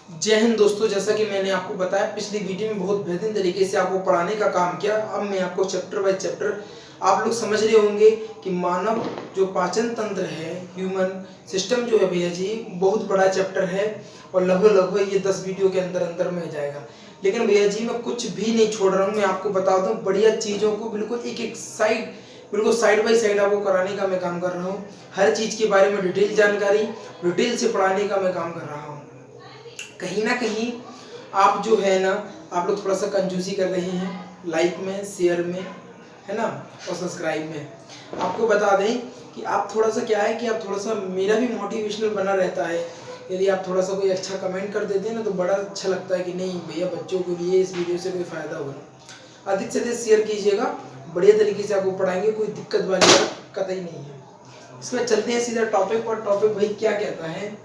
जय हिंद दोस्तों, जैसा कि मैंने आपको बताया पिछली वीडियो में बहुत बेहतरीन तरीके से आपको पढ़ाने का काम किया। अब मैं आपको चैप्टर बाय चैप्टर आप लोग समझ रहे होंगे कि मानव जो पाचन तंत्र है, ह्यूमन सिस्टम जो है भैया जी, बहुत बड़ा चैप्टर है और लगभग ये 10 वीडियो के अंदर अंदर में जाएगा। लेकिन भैया जी मैं कुछ भी नहीं छोड़ रहा हूँ, मैं आपको बता दूँ बढ़िया चीज़ों को बिल्कुल एक साइड, बिल्कुल साइड बाय साइड आपको कराने का मैं काम कर रहा हूँ। हर चीज़ के बारे में डिटेल जानकारी, डिटेल से पढ़ाने का मैं काम कर रहा हूँ। कहीं ना कहीं आप जो है ना, आप लोग थोड़ा सा कंजूसी कर रहे हैं लाइक में, शेयर में, है ना, और सब्सक्राइब में। आपको बता दें कि आप थोड़ा सा क्या है कि आप थोड़ा सा, मेरा भी मोटिवेशनल बना रहता है। यदि आप थोड़ा सा कोई अच्छा कमेंट कर देते हैं ना तो बड़ा अच्छा लगता है कि नहीं भैया बच्चों के लिए इस वीडियो से कोई फ़ायदा होगा। अधिक से अधिक शेयर कीजिएगा, बढ़िया तरीके से आपको पढ़ाएंगे, कोई दिक्कत वाली बात कतई नहीं है। इसमें चलते हैं सीधा टॉपिक पर। टॉपिक भाई क्या कहता है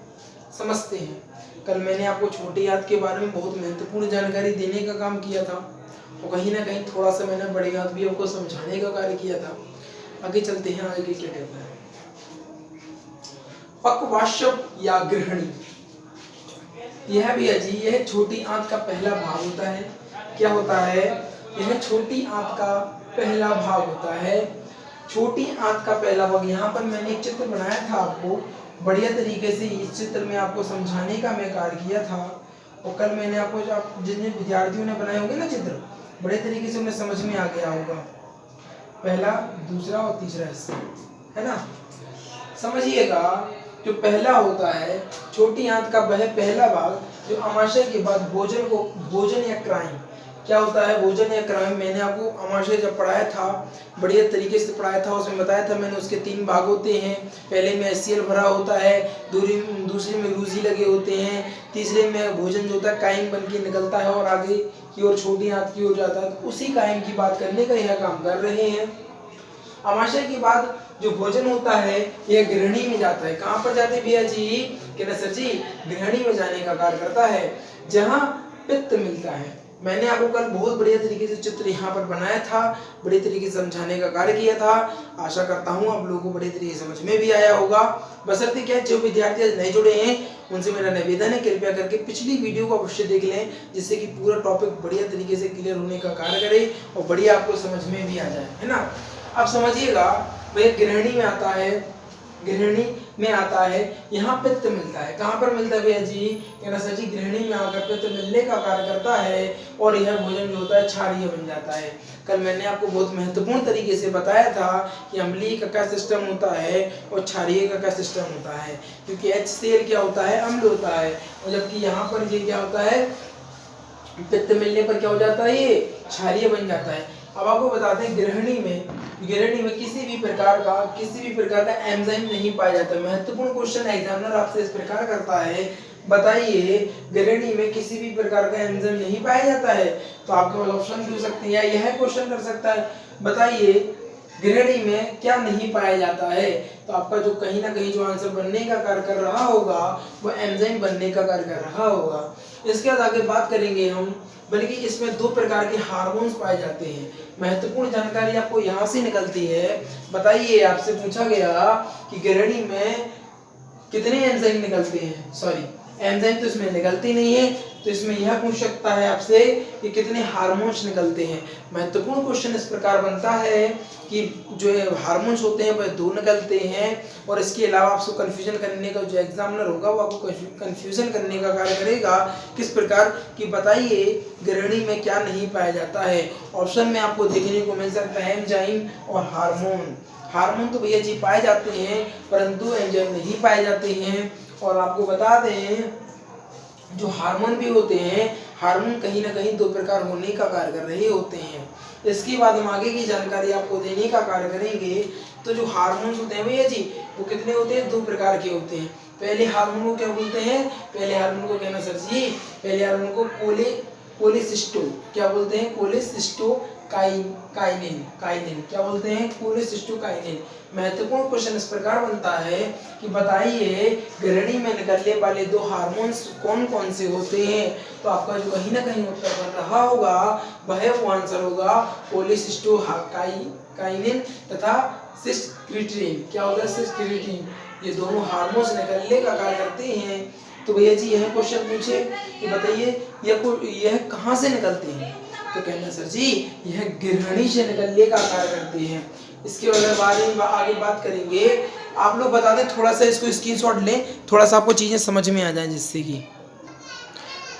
समझते हैं। कल मैंने आपको छोटी याद के बारे में बहुत महत्वपूर्ण जानकारी देने का काम किया था और कहीं ना कहीं थोड़ा सा मैंने बड़ी याद भी आपको समझाने का कार्य किया था। आगे चलते हैं, आगे क्या कहता है। पक्वाश्व या गृहिणी, यह भी है जी, यह छोटी आंत का पहला भाग होता है। क्या होता है? यह छोटी आंत का पहला भाग होता है। छोटी आंत का पहला भाग, यहाँ पर मैंने एक चित्र बनाया था आपको बढ़िया तरीके से। इस चित्र में आपको समझाने का मैं कार्य किया था और कल मैंने आपको जो जिन विद्यार्थियों ने बनाए होंगे ना चित्र, बड़े तरीके से उन्हें समझ में आ गया होगा। पहला, दूसरा और तीसरा हिस्सा, है ना। समझिएगा, जो पहला होता है छोटी आंत का वह पहला भाग जो अमाशय के बाद भोजन या क्राइम, क्या होता है भोजन या क्राइम, मैंने आपको अमाशय जब पढ़ाया था बढ़िया तरीके से पढ़ाया था, उसमें बताया था मैंने, उसके 3 भाग होते हैं। पहले में HCl भरा होता है, दूसरे में रूजी लगे होते हैं, तीसरे में भोजन जो होता है काइम बन के निकलता है और आगे की ओर छोटी आंत की ओर जाता है। तो उसी काइम की बात करने का यह काम कर रहे हैं। अमाशय के बाद जो भोजन होता है यह गृहिणी में जाता है। कहाँ पर जाते भैया जी? कहना सर जी गृहिणी में जाने का कार्य करता है, जहाँ पित्त मिलता है। मैंने आपको कल बहुत बढ़िया तरीके से चित्र यहाँ पर बनाया था, बड़े तरीके से समझाने का कार्य किया था। आशा करता हूँ आप लोगों को बड़े तरीके से समझ में भी आया होगा। बशर्ते क्या, जो विद्यार्थी आज नए जुड़े हैं उनसे मेरा निवेदन है कृपया करके पिछली वीडियो को अवश्य देख लें, जिससे कि पूरा टॉपिक बढ़िया तरीके से क्लियर होने का कार्य करे और बढ़िया आपको समझ में भी आ जाए, है ना। अब समझिएगा, वह गृहिणी में आता है, गृहिणी में आता है, यहाँ पित्त मिलता है। कहाँ पर मिलता है भैया जी? कहना सर जी गृहिणी में आकर पित्त मिलने का कार्य करता है और यह भोजन जो होता है क्षारीय बन जाता है। कल मैंने आपको बहुत महत्वपूर्ण तरीके से बताया था कि अम्लीय का सिस्टम होता है और क्षारीय का सिस्टम होता है, क्योंकि HCl क्या होता है? अम्ल होता है, और जबकि यहाँ पर ये क्या होता है? पित्त मिलने पर क्या हो जाता है? ये क्षारीय बन जाता है। अब आपको बताते हैं गृहिणी में किसी भी प्रकार का एंजाइम नहीं पाया जाता। महत्वपूर्ण क्वेश्चन एग्जामिनर आपसे इस प्रकार करता है, बताइए गृहिणी में किसी भी प्रकार का एंजाइम नहीं पाया जाता है, तो आपके पास ऑप्शन भी हो सकते हैं या यह क्वेश्चन कर सकता है, बताइए गृहिणी में क्या नहीं पाया जाता है। तो आपका जो कहीं ना कहीं जो आंसर बनने का कार्य कर रहा होगा वो एंजाइम बनने का कार्य कर रहा होगा। इसके बाद आगे बात करेंगे हम, बल्कि इसमें 2 प्रकार के हार्मोन्स पाए जाते हैं। महत्वपूर्ण जानकारी आपको यहाँ से निकलती है। बताइए, आपसे पूछा गया कि गृहिणी में कितने एंजाइम निकलते हैं, सॉरी एंजाइम तो इसमें निकलती नहीं है, तो इसमें यह पूछ सकता है आपसे कि कितने हार्मोन्स निकलते हैं। महत्वपूर्ण क्वेश्चन इस प्रकार बनता है कि जो हार्मोन्स होते हैं वह 2 निकलते हैं, और इसके अलावा आपको कंफ्यूजन करने का जो एग्जामिनर होगा वो आपको कंफ्यूजन करने का कार्य करेगा। किस प्रकार कि बताइए गृहिणी में क्या नहीं पाया जाता है। ऑप्शन में आपको देखने को मिल सकता है एंजाइम और हार्मोन। हार्मोन तो भैया जी पाए जाते हैं परंतु एंजाइम नहीं पाए जाते हैं। और आपको बता दें जो हार्मोन भी होते हैं, हार्मोन कहीं ना कहीं 2 प्रकार होने का कार्य कर रहे होते हैं। इसके बाद हम आगे की जानकारी आपको देने का कार्य करेंगे। तो जो हार्मोन्स होते हैं भैया जी वो कितने होते हैं? 2 प्रकार के होते हैं। पहले हार्मोन को क्या बोलते हैं? पहले हार्मोन को कहना सर जी, पहले हार्मोन को कोलेसिस्टो क्या बोलते हैं? कोलेसिस्टोकाइनिन क्या बोलते हैं? कोलेसिस्टोकाइनिन। महत्वपूर्ण क्वेश्चन इस प्रकार बनता है कि बताइए गृहिणी में निकलने वाले 2 हार्मोन्स कौन कौन से होते हैं। तो आपका जो कहीं ना कहीं उत्तर बन रहा होगा वह वो आंसर होगा कोलेसिस्टोकाइनिन तथा सिस्क्रिटिन। क्या होगा? सिस्क्रिटिन। ये दोनों हार्मोन्स निकलने का कार्य करते हैं। तो भैया जी यह क्वेश्चन पूछे कि बताइए यह कहाँ से निकलते हैं, तो कहना सर जी यह गृहिणी से निकलने का कार्य करते हैं। इसके बारे में आगे बात करेंगे। आप लोग बता दें, थोड़ा सा इसको स्क्रीनशॉट लें, थोड़ा सा आपको चीज़ें समझ में आ जाए जिससे कि,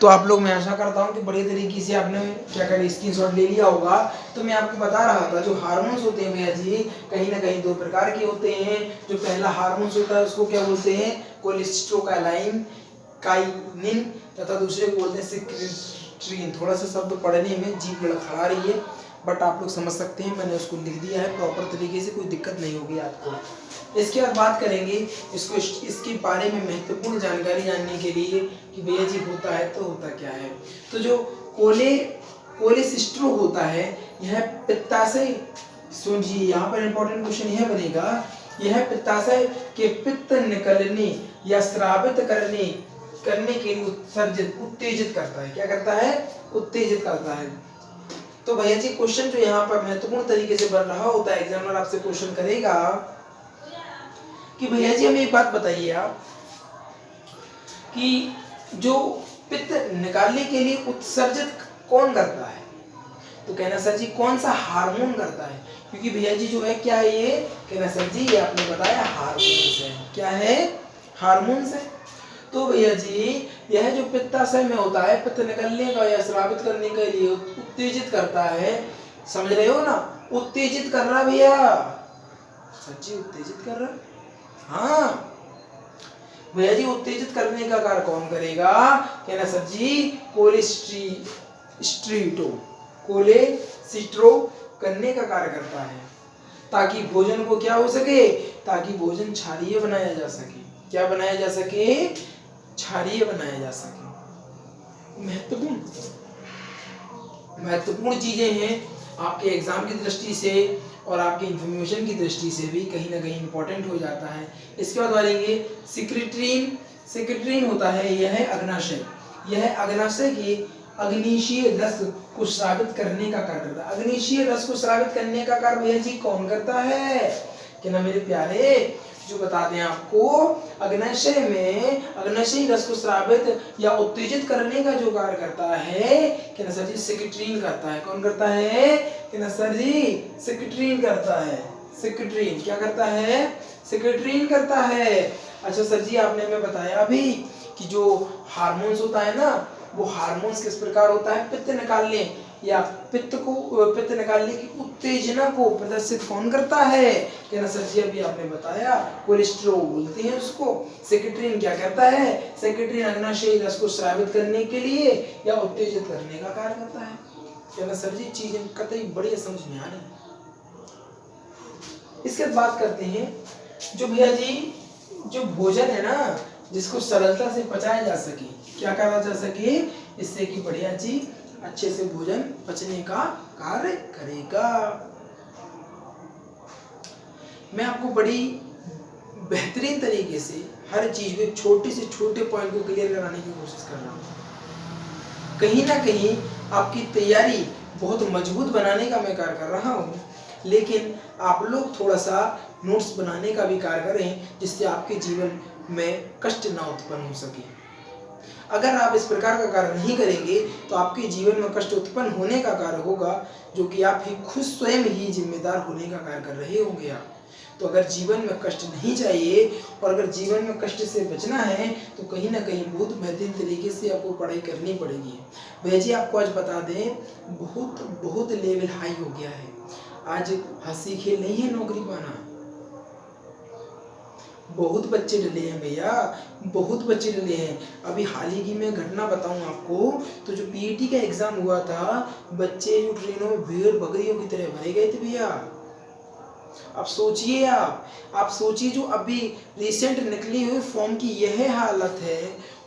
तो आप लोग, मैं आशा करता हूँ कि बढ़िया तरीके से आपने क्या करें स्क्रीनशॉट ले लिया होगा। तो मैं आपको बता रहा था जो हार्मोन्स होते हैं भैया जी कहीं ना कहीं दो प्रकार के होते हैं। जो पहला हार्मोन्स होता है उसको क्या बोलते हैं, कोलेस्ट्रोकाइनिन काइनिन, तथा दूसरे को बोलते हैं सिक्रिट्रीन। थोड़ा सा शब्द पढ़ने में जीभ लड़खड़ा रही है, बट आप लोग समझ सकते हैं, मैंने उसको लिख दिया है प्रॉपर तरीके से, कोई दिक्कत नहीं होगी आपको। इसके बाद बात करेंगे इसके बारे में महत्वपूर्ण जानकारी जानने के लिए कि भैया जी होता है तो होता क्या है। तो जो कोलेसिस्ट्रो होता है यह पित्ताशय, सुनिए यहाँ पर इंपॉर्टेंट क्वेश्चन यह बनेगा, यह पित्ताशय के पित्त निकलने या स्रावित करने के लिए उत्तेजित करता है। क्या करता है, उत्तेजित करता है। तो भैया जी क्वेश्चन जो यहाँ पर महत्वपूर्ण तरीके से बन रहा होता है, एग्जामिनर आपसे क्वेश्चन करेगा कि भैया जी हमें एक बात बताइए आप कि जो पित्त निकालने के लिए उत्सर्जित कौन करता है, तो कहना सर जी कौन सा हार्मोन करता है, क्योंकि भैया जी जो है क्या है ये, कहना सर जी ये आपने बताया हार्मोन्स है। क्या है, हार्मोन्स है। तो भैया जी यह जो पित्ताशय में होता है पित्त निकलने का या स्रावित करने के लिए उत्तेजित करता है, समझ रहे हो ना, उत्तेजित कर रहा भैया, सच्ची उत्तेजित कर रहा। हाँ भैया जी उत्तेजित करने का कार्य कौन करेगा, कहना सर जी कोलेसिस्ट्रो करने का कार्य करता है, ताकि भोजन को क्या हो सके, ताकि भोजन क्षारीय बनाया जा सके। क्या बनाया जा सके, क्षारीय बनाया जा सके। महत्वपूर्ण चीजें हैं आपके एग्जाम की दृष्टि से और आपके इंफॉर्मेशन की दृष्टि से भी कहीं ना कहीं इंपॉर्टेंट हो जाता है। इसके बाद बढ़ेंगे सिक्रिट्रीन होता है, यह है अग्नाशय, यह अग्नाशय के अग्निशीय रस को स्रावित करने का कार्य करता है। अग्निशीय रस को स्रावित करने का कार्य भैया जी कौन करता है, कि ना मेरे प्यारे जो बता दें आपको, अग्नाशय में अग्नाशयी रस को स्रावित या उत्तेजित करने का जो कार्य करता है, कि ना सर जी सिक्रिट्रीन करता है। कौन करता है, कि ना सर जी सिक्रिट्रीन करता है। सिक्रिट्रीन क्या करता है, सिक्रिट्रीन करता है। अच्छा सर जी आपने हमें बताया अभी कि जो हार्मोन्स होता है ना, वो हार्मोन्स किस प्रकार होता है, पित्त निकालने या पित्त निकालने की उत्तेजना को प्रदर्शित कौन करता है, क्या ना सर जी अभी आपने बताया कोलेस्ट्रो बोलते हैं उसको। सेक्रेटरीन क्या करता है, सेक्रेटरीन अग्नाशयी रस को स्रावित करने के लिए या उत्तेजित करने का कार्य करता है। क्या ना सर जी चीजें कतई बढ़िया समझ में आ रही। इसके बाद बात करते हैं जो भैया जी जो भोजन है ना, जिसको सरलता से पचाया जा सके, क्या करा जा सके, इससे कि बढ़िया जी अच्छे से भोजन पचने का कार्य करेगा। मैं आपको बड़ी बेहतरीन तरीके से हर चीज को छोटे से छोटे पॉइंट को क्लियर कराने की कोशिश कर रहा हूँ। कहीं ना कहीं आपकी तैयारी बहुत मजबूत बनाने का मैं कार्य कर रहा हूँ, लेकिन आप लोग थोड़ा सा नोट्स बनाने का भी कार्य करें, जिससे आपके जीवन में कष्ट ना उत्पन्न हो सके। अगर आप इस प्रकार का कार्य नहीं करेंगे तो आपके जीवन में कष्ट उत्पन्न होने का कार्य होगा, जो कि आप ही खुद स्वयं ही जिम्मेदार होने का कार्य कर रहे होंगे आप। तो अगर जीवन में कष्ट नहीं चाहिए और अगर जीवन में कष्ट से बचना है तो कहीं ना कहीं बहुत बेहतरीन तरीके से आपको पढ़ाई करनी पड़ेगी। भैया जी आपको आज बता दें, बहुत लेवल हाई हो गया है। आज हंसी खेल नहीं है नौकरी पाना। बहुत बच्चे डले हैं भैया, बहुत बच्चे डले हैं। अभी हाल ही की मैं घटना बताऊं आपको, तो जो पीईटी का एग्जाम हुआ था, बच्चे जो ट्रेनों में भेड़ बकरियों की तरह भरे गए थे भैया। अब सोचिए आप सोचिए जो अभी रिसेंट निकली हुई फॉर्म की यह हालत है,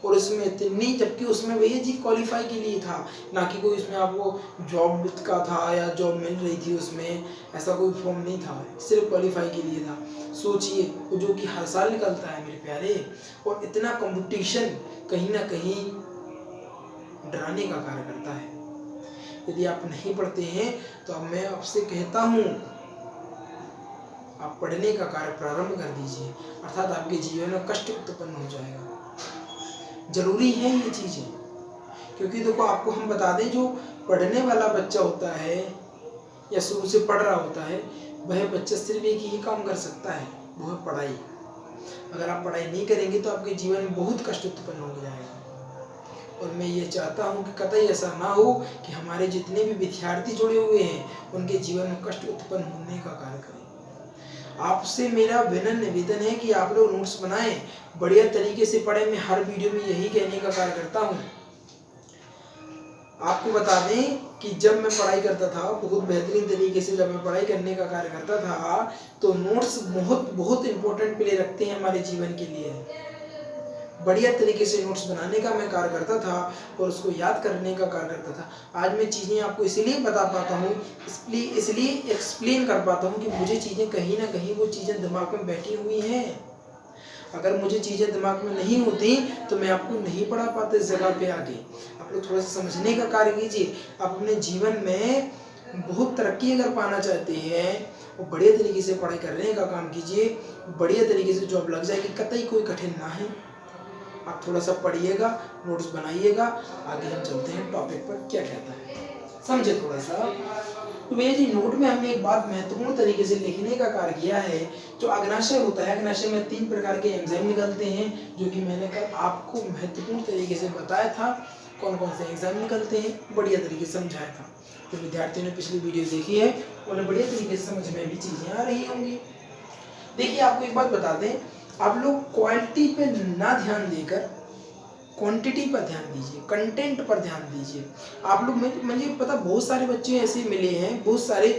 और उसमें इतनी, जबकि उसमें भैया जी क्वालिफाई के लिए था, ना कि कोई उसमें आपको जॉब का था या जॉब मिल रही थी, उसमें ऐसा कोई फॉर्म नहीं था, सिर्फ क्वालिफाई के लिए था। सोचिए, जो कि हर साल निकलता है मेरे प्यारे, और इतना कंपटीशन कहीं ना कहीं डराने का कार्य करता है। यदि आप नहीं पढ़ते हैं तो अब मैं आपसे कहता हूँ आप पढ़ने का कार्य प्रारंभ कर दीजिए, अर्थात आपके जीवन में कष्ट उत्पन्न हो जाएगा। जरूरी है ये चीजें, क्योंकि देखो आपको हम बता दें, जो पढ़ने वाला बच्चा होता है या शुरू से पढ़ रहा होता है, वह बच्चा सिर्फ एक ही काम कर सकता है, वो है पढ़ाई। अगर आप पढ़ाई नहीं करेंगे तो आपके जीवन में बहुत कष्ट उत्पन्न हो जाएगा। और मैं ये चाहता हूँ कि कतई ऐसा ना हो कि हमारे जितने भी विद्यार्थी जुड़े हुए हैं उनके जीवन में कष्ट उत्पन्न होने का कार्य करें। आपसे मेरा विनम्र निवेदन है कि आप लोग नोट्स बनाएं, बढ़िया तरीके से पढ़ें। मैं हर वीडियो में यही कहने का कार्य करता हूँ। आपको बता दें कि जब मैं पढ़ाई करता था, बहुत बेहतरीन तरीके से जब मैं पढ़ाई करने का कार्य करता था, तो नोट्स बहुत बहुत इंपॉर्टेंट प्ले रखते हैं हमारे जीवन के लिए। बढ़िया तरीके से नोट्स बनाने का मैं कार्य करता था और उसको याद करने का कार्य करता था। आज मैं चीज़ें आपको इसलिए बता पाता हूँ, इसलिए एक्सप्लेन कर पाता हूँ कि मुझे चीज़ें कहीं ना कहीं वो चीज़ें दिमाग में बैठी हुई हैं। अगर मुझे चीज़ें दिमाग में नहीं होती तो मैं आपको नहीं पढ़ा पाता इस जगह पे आगे। आप लोग थोड़ा सा समझने का कार्य कीजिए। आप अपने जीवन में बहुत तरक्की अगर पाना चाहते हैं और बढ़िया तरीके से पढ़ाई करने का काम कीजिए, बढ़िया तरीके से जॉब लग जाएगी, कतई कोई कठिन ना है। आप थोड़ा सा पढ़िएगा, नोट्स बनाइएगा, आगे हम चलते हैं टॉपिक पर क्या कहता है, समझे थोड़ा सा। तो भैया जी, नोट में हमने एक बात महत्वपूर्ण तरीके से लिखने का कार्य किया है। जो अग्नाशय होता है, अग्नाशय में 3 प्रकार के एंजाइम निकलते हैं, जो कि मैंने कल आपको महत्वपूर्ण तरीके से बताया था। कौन कौन से एंजाइम निकलते हैं, बढ़िया तरीके से समझाया था। तो विद्यार्थियों ने पिछली वीडियो देखी है, उन्हें बढ़िया तरीके से समझ में भी चीजें आ रही होंगी। देखिए, आपको एक बात बता दें, आप लोग क्वालिटी पे ना ध्यान देकर क्वांटिटी पर ध्यान दीजिए, कंटेंट पर ध्यान दीजिए। आप लोग, मुझे पता बहुत सारे बच्चे ऐसे मिले हैं, बहुत सारे,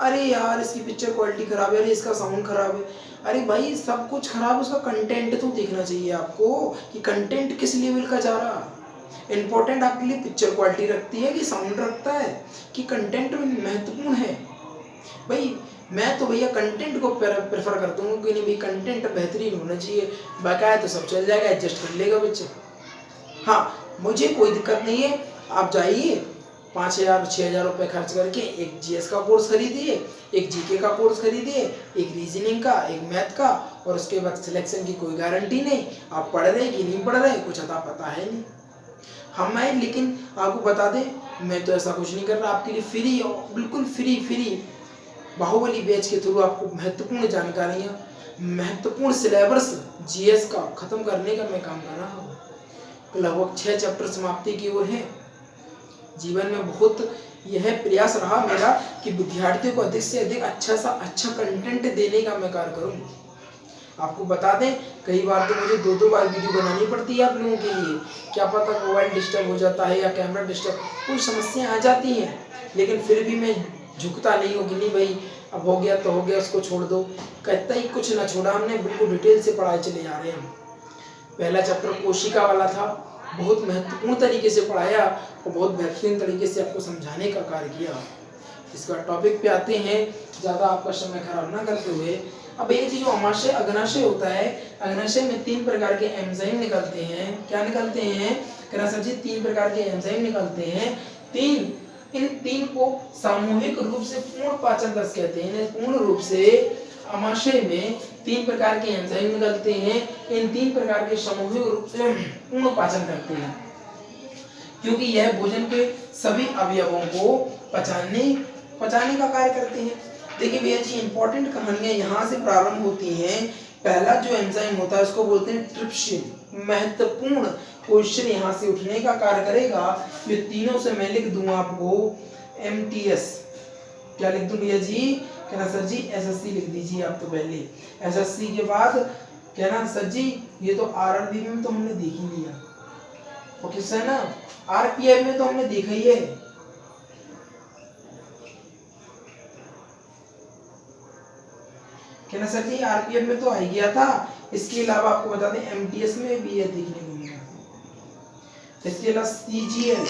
अरे यार इसकी पिक्चर क्वालिटी खराब है, अरे इसका साउंड खराब है। अरे भाई, सब कुछ खराब, उसका कंटेंट तो देखना चाहिए आपको कि कंटेंट किस लेवल का जा रहा। इंपॉर्टेंट आपके लिए पिक्चर क्वालिटी रखती है कि साउंड रखता है कि कंटेंट महत्वपूर्ण है। भाई मैं तो भैया कंटेंट को प्रेफर करता हूँ कि नहीं भाई, कंटेंट बेहतरीन होना चाहिए। बकाया तो सब चल जाएगा, एडजस्ट कर लेगा बच्चे। हाँ, मुझे कोई दिक्कत नहीं है, आप जाइए 5,000-6,000 रुपये खर्च करके एक जीएस का कोर्स खरीदिए, एक जीके का कोर्स खरीदिए, एक रीजनिंग का, एक मैथ का, और उसके बाद सिलेक्शन की कोई गारंटी नहीं। आप पढ़ रहे कि नहीं पढ़ रहे कुछ अता पता है नहीं। हम आए, लेकिन आपको बता दें, मैं तो ऐसा कुछ नहीं कर रहा, आपके लिए फ्री, बिल्कुल फ्री बाहुबली बैच के थ्रू आपको महत्वपूर्ण जानकारियाँ, महत्वपूर्ण सिलेबस जीएस का खत्म करने का मैं काम कर रहा हूँ। लगभग 6 चैप्टर समाप्ति की ओर है। जीवन में बहुत यह प्रयास रहा मेरा कि विद्यार्थियों को अधिक से अधिक अच्छा कंटेंट देने का मैं कार्य करूँ। आपको बता दें, कई बार तो मुझे 2-2 बार वीडियो बनानी पड़ती है आप लोगों के लिए। क्या पता मोबाइल डिस्टर्ब हो जाता है या कैमरा डिस्टर्ब, कुछ समस्याएं आ जाती हैं, लेकिन फिर भी मैं झुकता नहीं हूँ कि नहीं भाई अब हो गया तो हो गया, उसको छोड़ दो। कहता ही कुछ ना छोड़ा हमने, बिल्कुल डिटेल से पढ़ाई चले जा रहे हैं। पहला चैप्टर कोशिका वाला था, बहुत महत्वपूर्ण तरीके से पढ़ाया और बहुत बेहतरीन तरीके से आपको समझाने का कार्य किया। इसका टॉपिक पे आते हैं, ज़्यादा आपका समय खराब ना करते हुए। अब ये जो अमाशय अग्नाशय होता है, अग्नाशय में 3 प्रकार के एंजाइम निकलते हैं। क्या निकलते हैं कहना सर जी? 3 प्रकार के एंजाइम निकलते हैं। इन 3 को सामूहिक रूप से पूर्ण पाचन तंत्र कहते हैं। पूर्ण रूप से अमाशय में 3 प्रकार के एंजाइम निकलते हैं। इन 3 प्रकार के सामूहिक रूप से पूर्ण पाचन करते हैं, क्योंकि यह भोजन के सभी अवयवों को पचाने का कार्य करते हैं। देखिए भैया जी, इंपॉर्टेंट कहानियां यहाँ से प्रारंभ होती हैं। पहला जो एंजाइम होता है उसको बोलते हैं ट्रिप्सिन। महत्वपूर्ण क्वेश्चन यहाँ से उठने का कार्य करेगा। ये तीनों से मैं लिख दूंगा आपको MTS। क्या लिख दूं भैया जी? कहना सर जी SSC लिख दीजिए आप तो पहले। SSC के बाद कहना सर जी ये तो RRB में तो हमने देख ही लिया, ओके सर ना। RPI में तो हमने देखा ही है। कहना सर जी RPF में तो आ ही गया था। इसके अलावा आपको बता दें MTS में भी यह देखने को मिला। इसके अलावा CGL